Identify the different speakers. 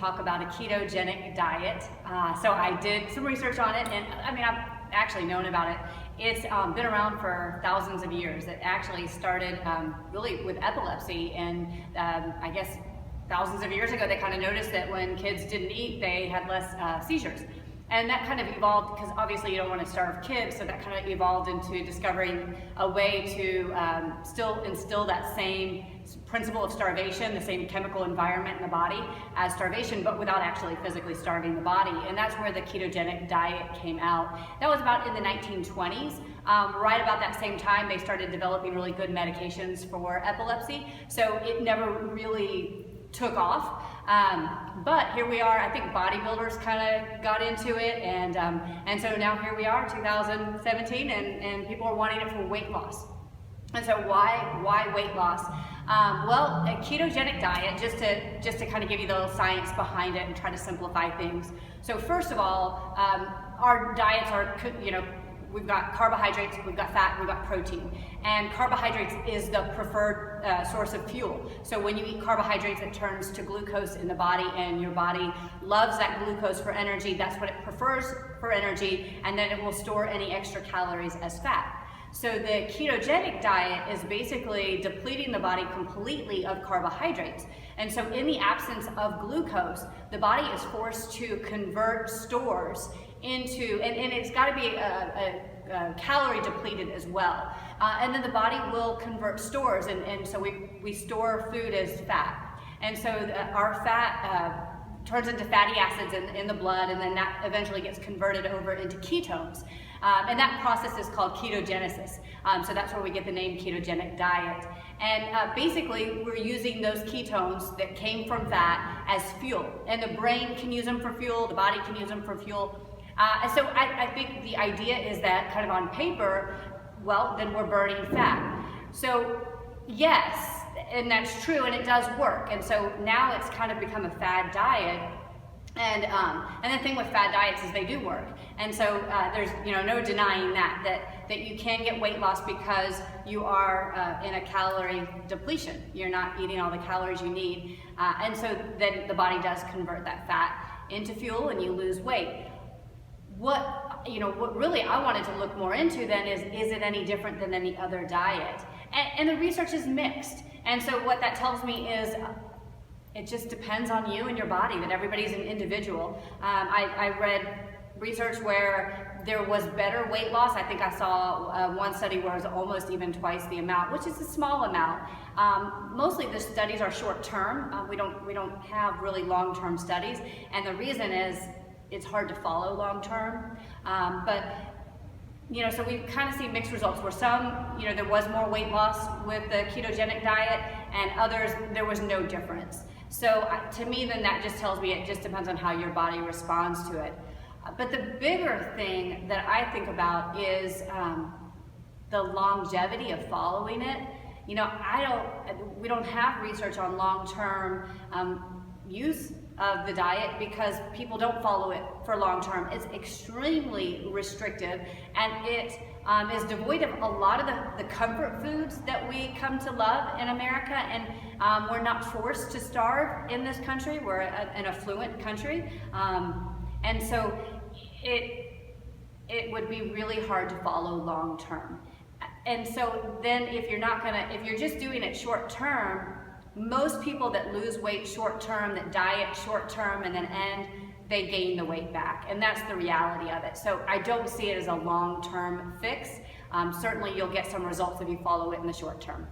Speaker 1: talk about a ketogenic diet. So I did some research on it, and I mean, I've actually known about it. It's been around for thousands of years. It actually started really with epilepsy, and I guess thousands of years ago they kind of noticed that when kids didn't eat, they had less seizures. And that kind of evolved, because obviously you don't want to starve kids, so that kind of evolved into discovering a way to still instill that same principle of starvation, the same chemical environment in the body as starvation, but without actually physically starving the body. And that's where the ketogenic diet came out. That was about in the 1920s. Right about that same time, they started developing really good medications for epilepsy. So it never really took off. But here we are. I think bodybuilders kind of got into it, and so now here we are, 2017, and people are wanting it for weight loss. And so why weight loss? Well, a ketogenic diet, just to kind of give you the little science behind it and try to simplify things. So first of all, our diets are, we've got carbohydrates, we've got fat, we've got protein. And carbohydrates is the preferred source of fuel. So when you eat carbohydrates, it turns to glucose in the body, and your body loves that glucose for energy. That's what it prefers for energy, and then it will store any extra calories as fat. So the ketogenic diet is basically depleting the body completely of carbohydrates. And so in the absence of glucose, the body is forced to convert stores into, and it's got to be a calorie depleted as well. And then the body will convert stores, and so we store food as fat. And so our fat turns into fatty acids in the blood, and then that eventually gets converted over into ketones. And that process is called ketogenesis. So that's where we get the name ketogenic diet. And basically, we're using those ketones that came from fat as fuel. And the brain can use them for fuel, the body can use them for fuel. And so I think the idea is that kind of on paper, well, then we're burning fat. So yes, and that's true, and it does work. And so now it's kind of become a fad diet. And the thing with fad diets is they do work. And so there's no denying that you can get weight loss because you are in a calorie depletion. You're not eating all the calories you need. And so then the body does convert that fat into fuel, and you lose weight. What really I wanted to look more into then is it any different than any other diet? And the research is mixed. And so what that tells me is it just depends on you and your body, that everybody's an individual. I read research where there was better weight loss. I think I saw one study where it was almost even twice the amount, which is a small amount. Mostly the studies are short term. We don't have really long-term studies, and the reason is it's hard to follow long-term. So we kind of see mixed results where some, there was more weight loss with the ketogenic diet, and others, there was no difference. So to me, then that just tells me it just depends on how your body responds to it. But the bigger thing that I think about is the longevity of following it. We don't have research on long-term use of the diet because people don't follow it for long term. It's extremely restrictive, and it is devoid of a lot of the comfort foods that we come to love in America, and we're not forced to starve in this country. We're an affluent country, and so it would be really hard to follow long term. And so then if you're just doing it short term, most people that lose weight short term, that diet short term and then end, they gain the weight back. And that's the reality of it. So I don't see it as a long-term fix. Certainly you'll get some results if you follow it in the short term.